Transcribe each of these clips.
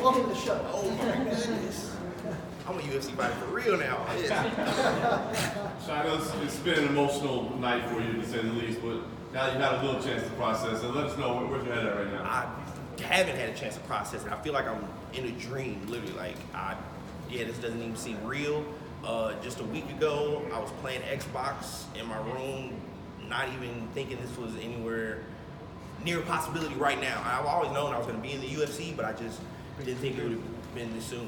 welcome to the show. Oh my goodness. I'm a UFC fighter for real now. So I know it's been an emotional night for you, to say the least, but now you've had a little chance to process it. Let us know where's your head at right now. I haven't had a chance to process it. I feel like I'm in a dream, literally. Like, this doesn't even seem real. Just a week ago, I was playing Xbox in my room, not even thinking this was anywhere near a possibility right now. I've always known I was going to be in the UFC, but I just didn't think it would have been this soon.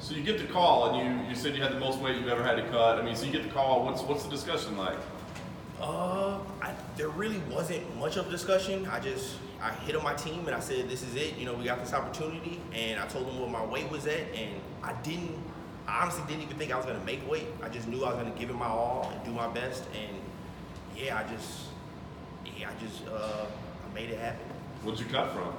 So you get the call, and you said you had the most weight you've ever had to cut. I mean, so you get the call. What's the discussion like? There really wasn't much of a discussion. I hit on my team and I said, this is it. You know, we got this opportunity, and I told them what my weight was at, and I honestly didn't even think I was going to make weight. I just knew I was going to give it my all and do my best, and I made it happen. What'd you cut from?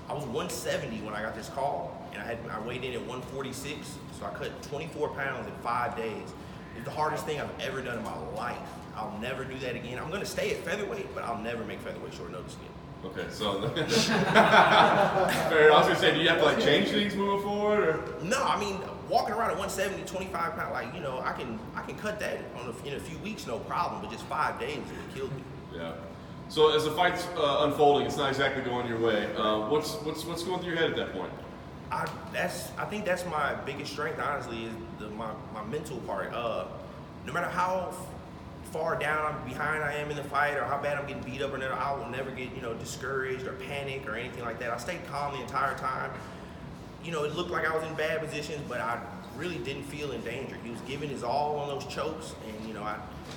I was 170 when I got this call, and I weighed in at 146, so I cut 24 pounds in 5 days. It's the hardest thing I've ever done in my life. I'll never do that again. I'm going to stay at featherweight, but I'll never make featherweight short notice again. Okay, so fair. I was gonna say, do you have to like change things moving forward, or? No, I mean, walking around at 170, 25 pounds, like, you know, I can cut that in a few weeks, no problem. But just 5 days, it would kill me. Yeah. So as the fight's unfolding, it's not exactly going your way. What's going through your head at that point? I think that's my biggest strength, honestly, is my mental part. No matter how far down I'm behind I am in the fight, or how bad I'm getting beat up, or whatever, I will never get, you know, discouraged or panic or anything like that. I stayed calm the entire time. You know, it looked like I was in bad positions, but I really didn't feel in danger. He was giving his all on those chokes, and you know, I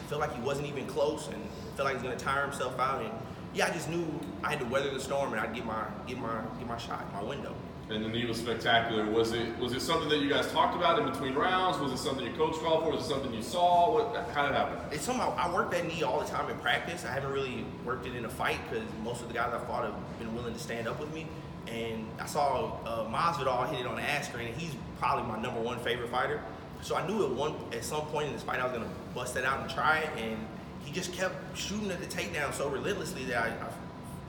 felt like he wasn't even close, and felt like he was gonna tire himself out. And I just knew I had to weather the storm, and I'd get my shot, my window. And the knee was spectacular. Was it something that you guys talked about in between rounds? Was it something your coach called for? Was it something you saw? How did it happen? It's something I work that knee all the time in practice. I haven't really worked it in a fight because most of the guys I fought have been willing to stand up with me. And I saw Masvidal hit it on the ass screen, and he's probably my #1 favorite fighter. So I knew at some point in this fight I was gonna bust that out and try it. And he just kept shooting at the takedown so relentlessly that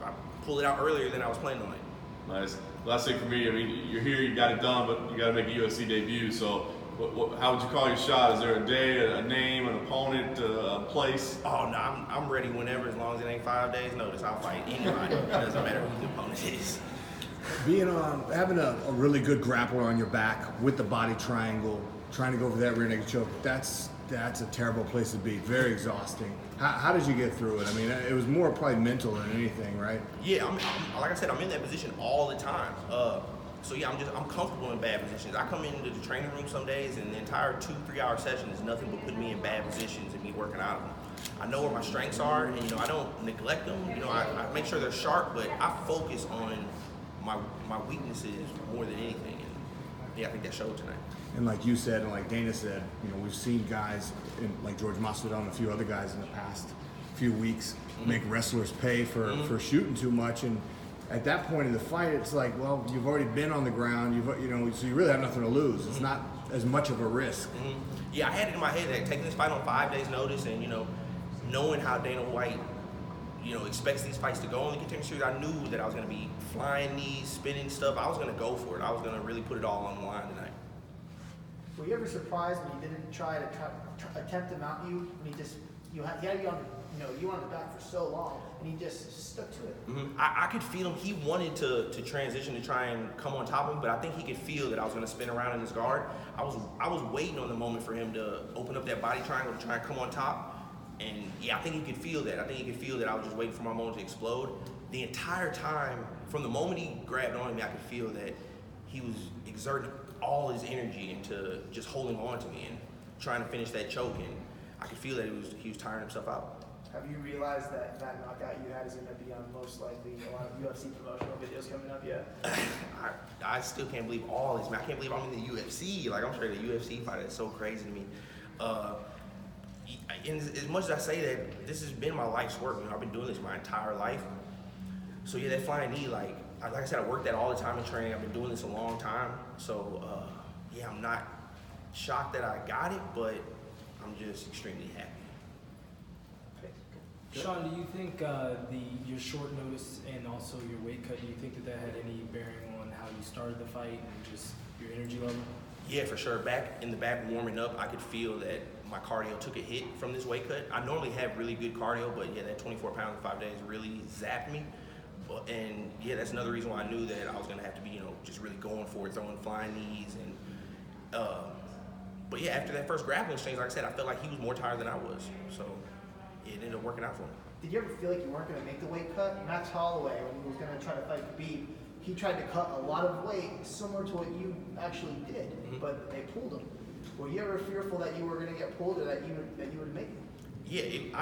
I pulled it out earlier than I was planning on it. Nice. Last thing for me, I mean, you're here, you got it done, but you got to make a UFC debut. So, how would you call your shot? Is there a day, a name, an opponent, a place? Oh no, I'm ready whenever, as long as it ain't 5 days notice. I'll fight anybody. It doesn't matter who the opponent is. Having a really good grappler on your back with the body triangle, trying to go for that rear naked choke, that's a terrible place to be. Very exhausting. How did you get through it? I mean, it was more probably mental than anything, right? Yeah, like I said, I'm in that position all the time. I'm comfortable in bad positions. I come into the training room some days, and the entire 2-3 hour session is nothing but putting me in bad positions and me working out of them. I know where my strengths are, and you know, I don't neglect them. You know, I make sure they're sharp, but I focus on my weaknesses more than anything. And I think that showed tonight. And like you said, and like Dana said, you know, we've seen guys like George Masvidal and a few other guys in the past few weeks make wrestlers pay for shooting too much. And at that point in the fight, it's like, well, you've already been on the ground, so you really have nothing to lose. It's not as much of a risk. Yeah, I had it in my head that taking this fight on 5 days notice, and you know, knowing how Dana White, you know, expects these fights to go in the Contender series, I knew that I was going to be flying knees, spinning stuff. I was going to go for it. I was going to really put it all on the line tonight. Were you ever surprised when he didn't try to attempt to mount you? When he had you on, you on the back for so long, and he just stuck to it. I could feel him. He wanted to transition to try and come on top of me, but I think he could feel that I was going to spin around in his guard. I was waiting on the moment for him to open up that body triangle to try and come on top. And I think he could feel that. I think he could feel that I was just waiting for my moment to explode. The entire time, from the moment he grabbed on me, I could feel that he was exerting all his energy into just holding on to me and trying to finish that choke. And I could feel that he was tiring himself out. Have you realized that knockout you had is going to be on most likely a lot of UFC promotional videos coming up yet? I still can't believe all this, man. I can't believe I'm in the UFC. Like, I'm straight a UFC fighter. It's so crazy to me. And as much as I say that, this has been my life's work. You know, I've been doing this my entire life. So that flying knee, like I said, I work that all the time in training. I've been doing this a long time. So I'm not shocked that I got it, but I'm just extremely happy. Sean, do you think your short notice and also your weight cut, do you think that had any bearing on how you started the fight and just your energy level? Yeah, for sure. Back in the back warming up, I could feel that my cardio took a hit from this weight cut. I normally have really good cardio, but yeah, that 24 pounds in 5 days really zapped me. And yeah, that's another reason why I knew that I was gonna have to be, you know, just really going for it, throwing flying knees. And but yeah, after that first grappling exchange, like I said, I felt like he was more tired than I was. So it ended up working out for him. Did you ever feel like you weren't going to make the weight cut? Max Holloway, when he was going to try to fight Khabib, he tried to cut a lot of weight similar to what you actually did, but they pulled him. Were you ever fearful that you were going to get pulled or that you would make it? Yeah,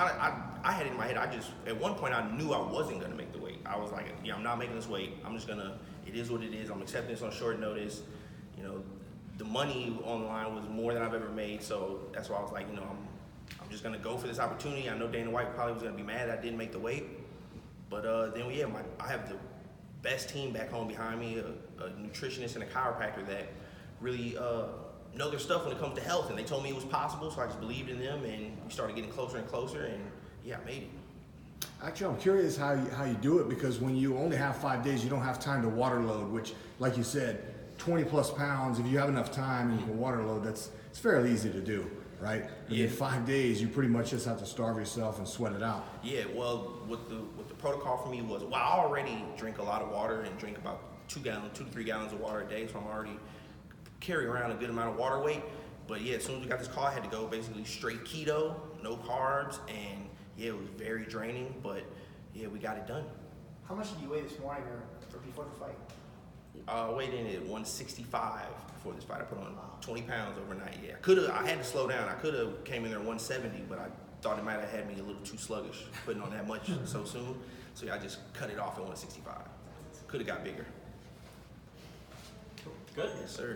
I had it in my head. At one point I knew I wasn't gonna make the weight. I was like, yeah, I'm not making this weight. I'm just gonna. It is what it is. I'm accepting this on short notice. You know, the money on the line was more than I've ever made, so that's why I was like, you know, I'm just gonna go for this opportunity. I know Dana White probably was gonna be mad I didn't make the weight, but then yeah, I have the best team back home behind me, a nutritionist and a chiropractor that really know their stuff when it comes to health, and they told me it was possible, so I just believed in them, and we started getting closer and closer, and yeah, I made it. Actually, I'm curious how you do it, because when you only have 5 days, you don't have time to water load, which, like you said, 20 plus pounds, if you have enough time and you can water load, it's fairly easy to do, right? Yeah. In 5 days, you pretty much just have to starve yourself and sweat it out. Yeah, well, what the protocol for me was, well, I already drink a lot of water and drink about 2 to 3 gallons of water a day, so I'm already carry around a good amount of water weight. But yeah, as soon as we got this call, I had to go basically straight keto, no carbs, and yeah, it was very draining, but yeah, we got it done. How much did you weigh this morning or before the fight? I weighed in at 165 before this fight. I put on 20 pounds overnight. Yeah, I had to slow down. I could have came in there 170, but I thought it might have had me a little too sluggish putting on that much so soon. So yeah, I just cut it off at 165. Could have got bigger. Good. Yes, sir.